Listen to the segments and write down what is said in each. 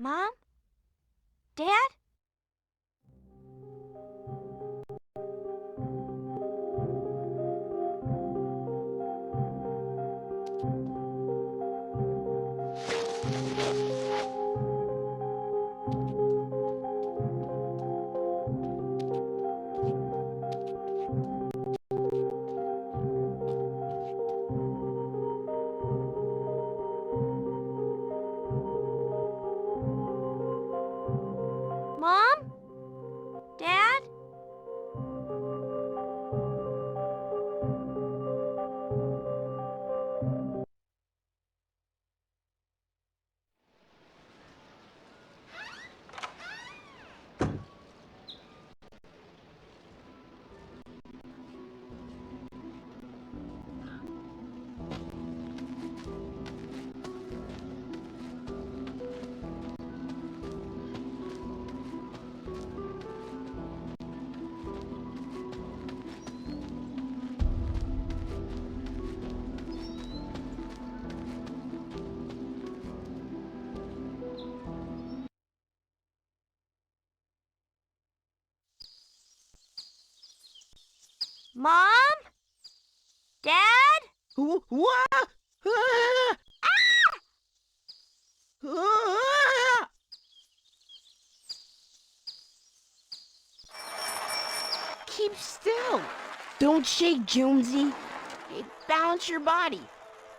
Mom? Dad? Mom? Dad? Mom? Dad? What? Ah! Ah! Keep still. Don't shake, Jonesy. Balance your body.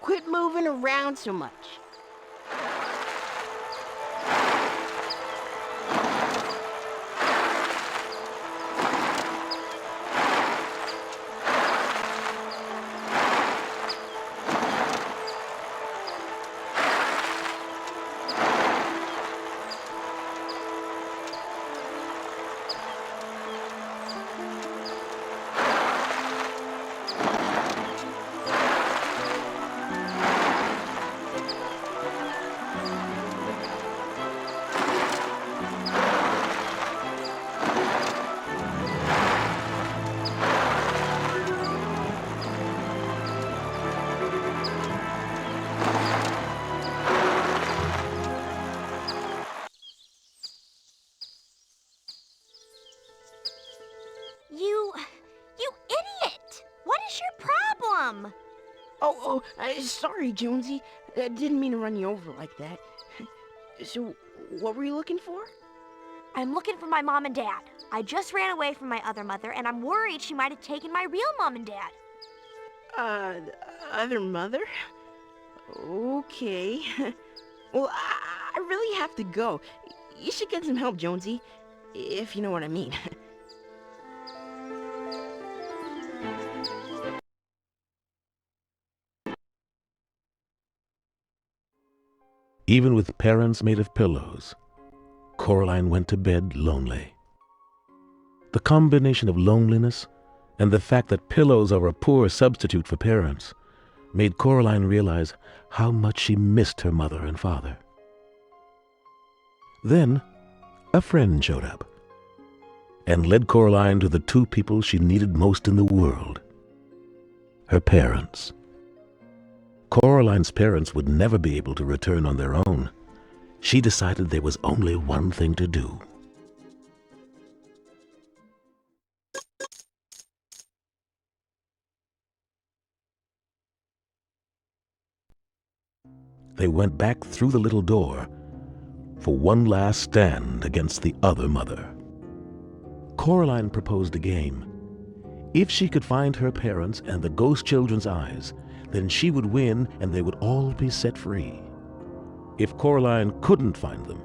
Quit moving around so much. You idiot! What is your problem? Sorry, Jonesy. I didn't mean to run you over like that. So, what were you looking for? I'm looking for my mom and dad. I just ran away from my other mother, and I'm worried she might have taken my real mom and dad. Other mother? Okay. Well, I really have to go. You should get some help, Jonesy. If you know what I mean. Even with parents made of pillows, Coraline went to bed lonely. The combination of loneliness and the fact that pillows are a poor substitute for parents made Coraline realize how much she missed her mother and father. Then, a friend showed up and led Coraline to the two people she needed most in the world, her parents. Coraline's parents would never be able to return on their own. She decided there was only one thing to do. They went back through the little door for one last stand against the other mother. Coraline proposed a game. If she could find her parents and the ghost children's eyes, then she would win and they would all be set free. If Coraline couldn't find them,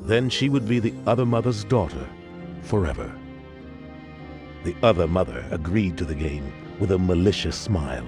then she would be the other mother's daughter forever. The other mother agreed to the game with a malicious smile.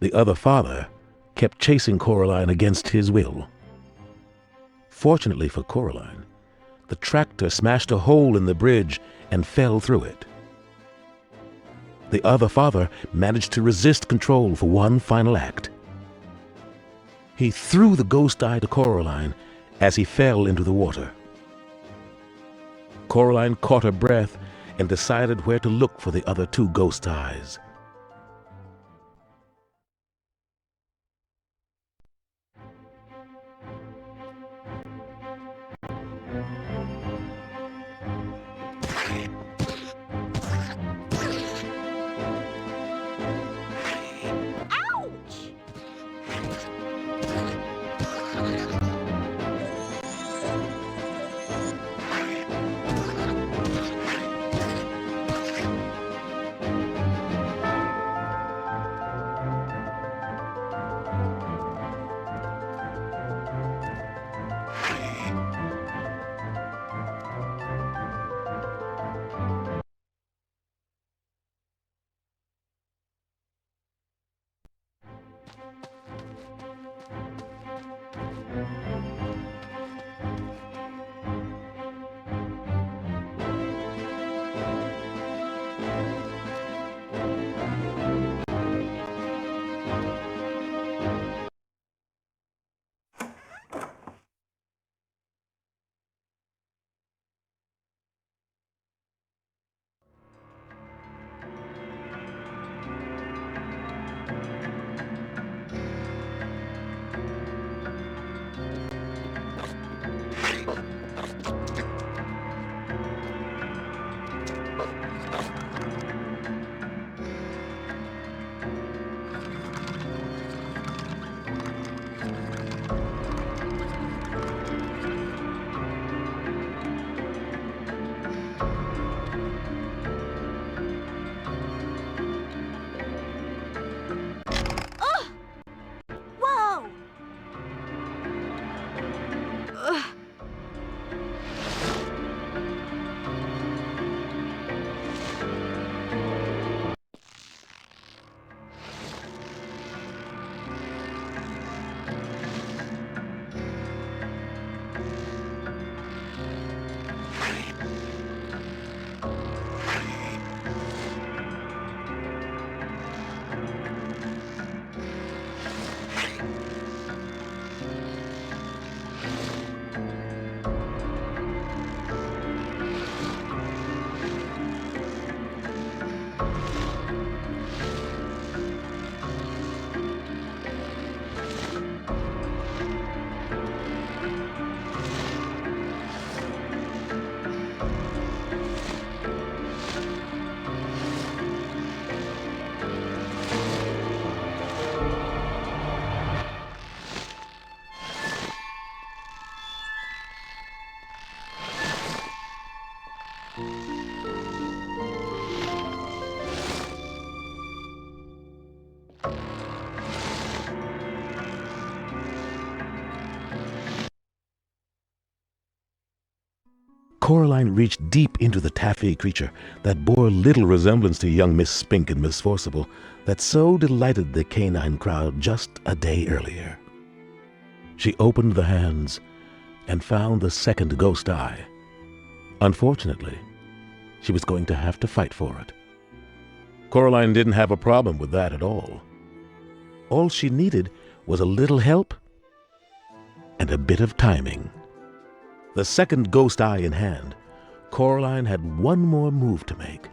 The other father kept chasing Coraline against his will. Fortunately for Coraline, the tractor smashed a hole in the bridge and fell through it. The other father managed to resist control for one final act. He threw the ghost eye to Coraline as he fell into the water. Coraline caught her breath and decided where to look for the other two ghost eyes. Ouch! Whoa! Coraline reached deep into the taffy creature that bore little resemblance to young Miss Spink and Miss Forcible that so delighted the canine crowd just a day earlier. She opened the hands and found the second ghost eye. Unfortunately, she was going to have to fight for it. Coraline didn't have a problem with that at all. All she needed was a little help and a bit of timing. The second ghost eye in hand, Coraline had one more move to make.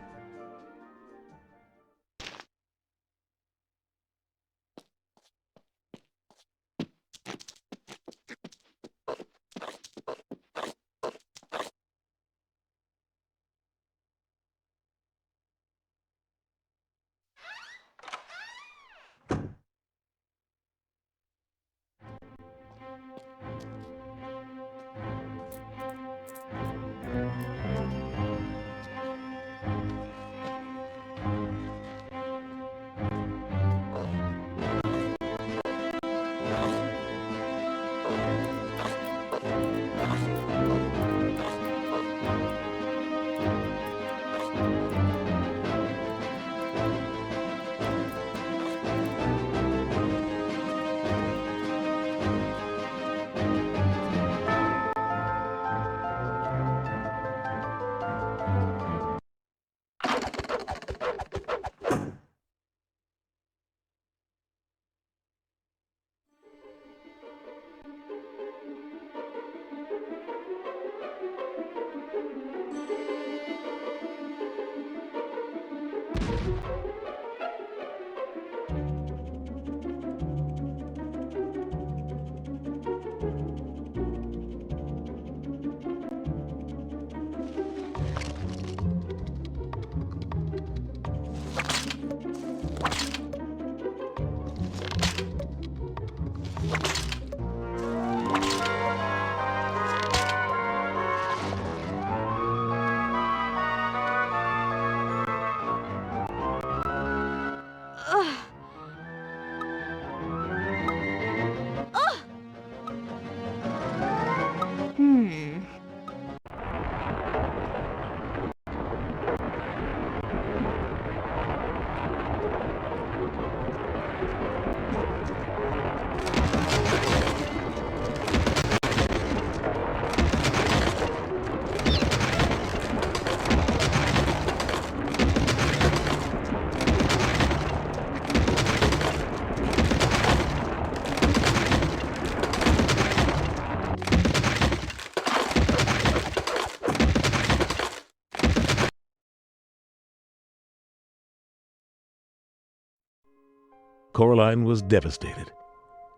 Coraline was devastated.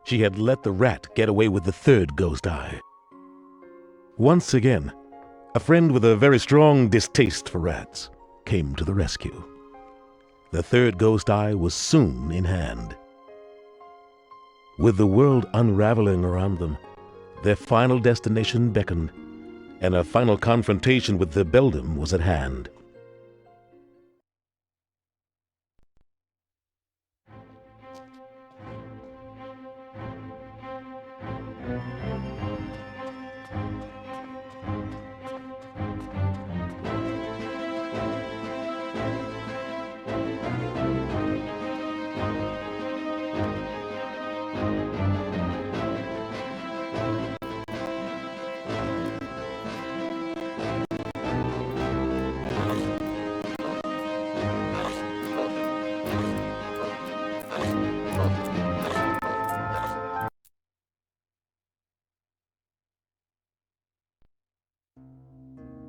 She had let the rat get away with the third ghost eye. Once again, a friend with a very strong distaste for rats came to the rescue. The third ghost eye was soon in hand. With the world unraveling around them, their final destination beckoned, and a final confrontation with the beldam was at hand.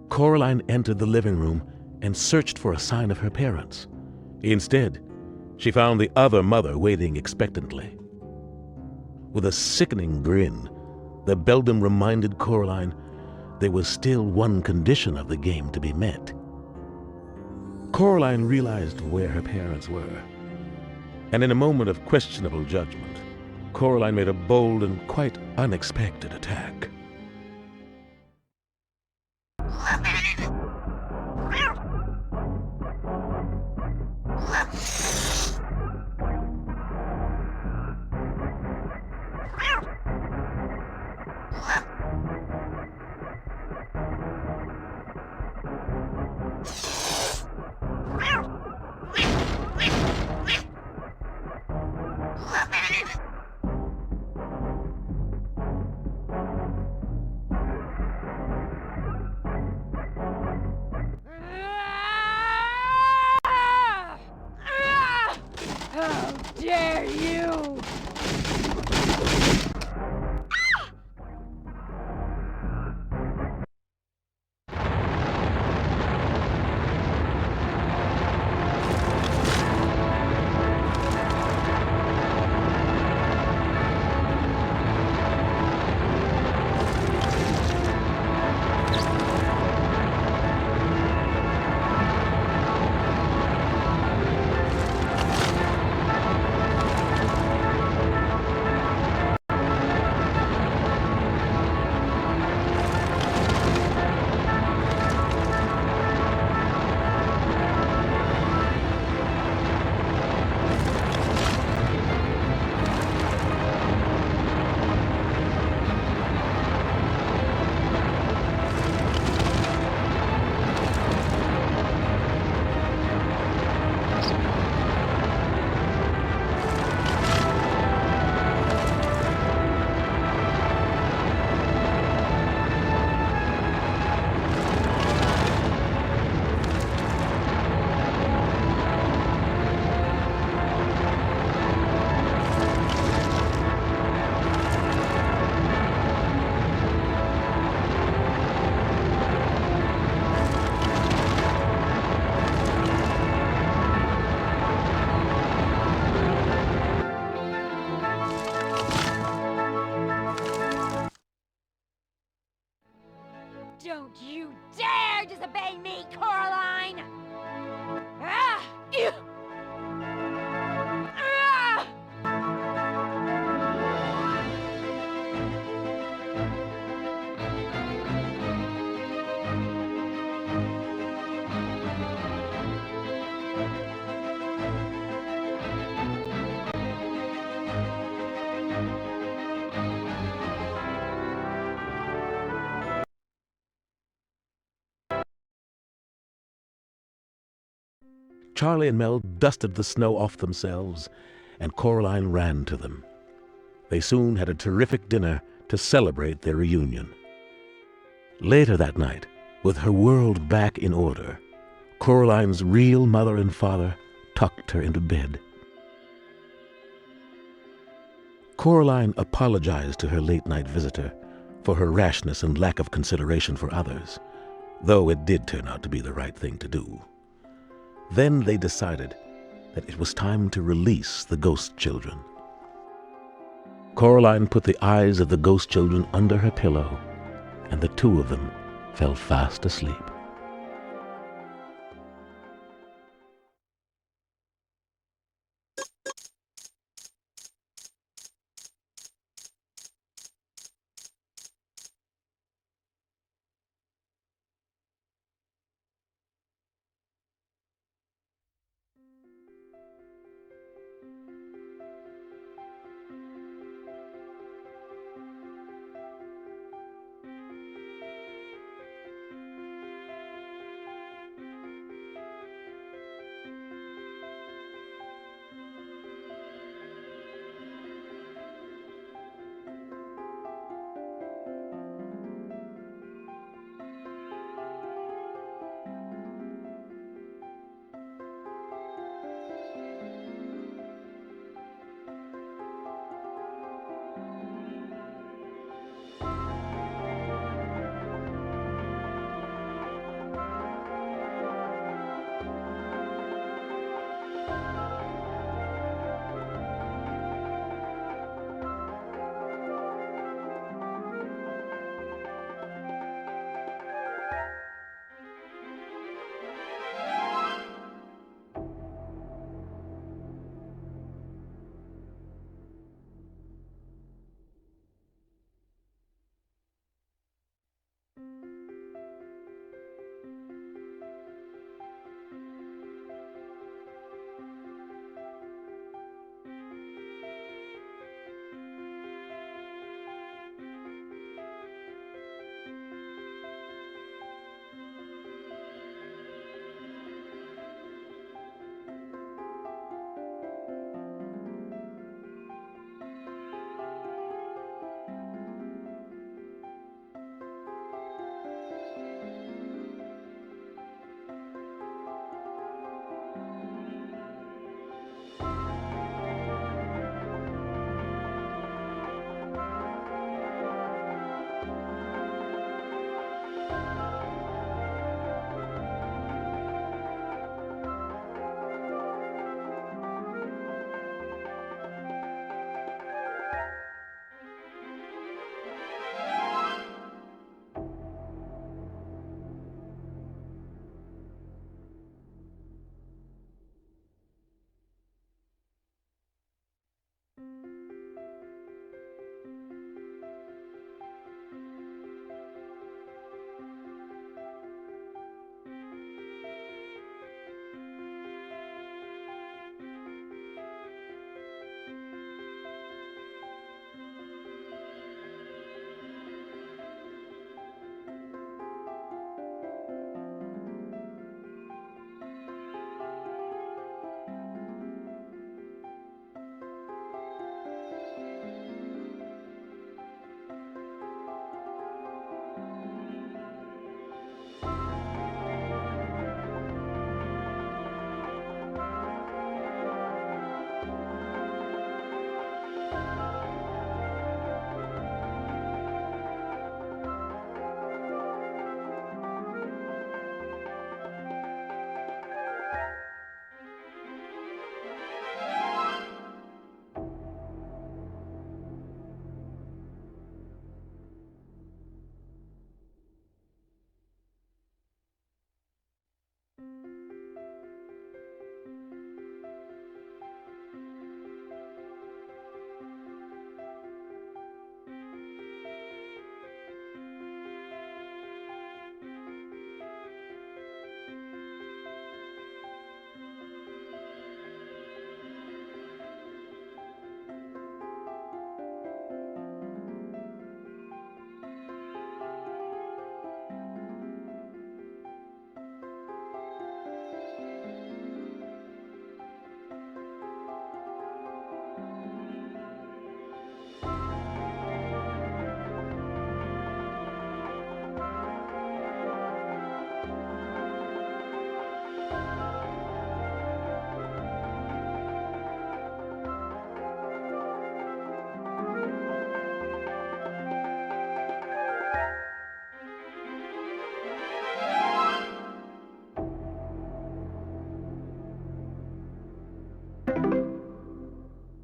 Coraline entered the living room and searched for a sign of her parents. Instead, she found the other mother waiting expectantly. With a sickening grin, the beldam reminded Coraline there was still one condition of the game to be met. Coraline realized where her parents were, and in a moment of questionable judgment, Coraline made a bold and quite unexpected attack. How dare you! Don't you dare disobey me, Coraline! Ah! Ew! Ah! Charlie and Mel dusted the snow off themselves, and Coraline ran to them. They soon had a terrific dinner to celebrate their reunion. Later that night, with her world back in order, Coraline's real mother and father tucked her into bed. Coraline apologized to her late-night visitor for her rashness and lack of consideration for others, though it did turn out to be the right thing to do. Then they decided that it was time to release the ghost children. Coraline put the eyes of the ghost children under her pillow, and the two of them fell fast asleep.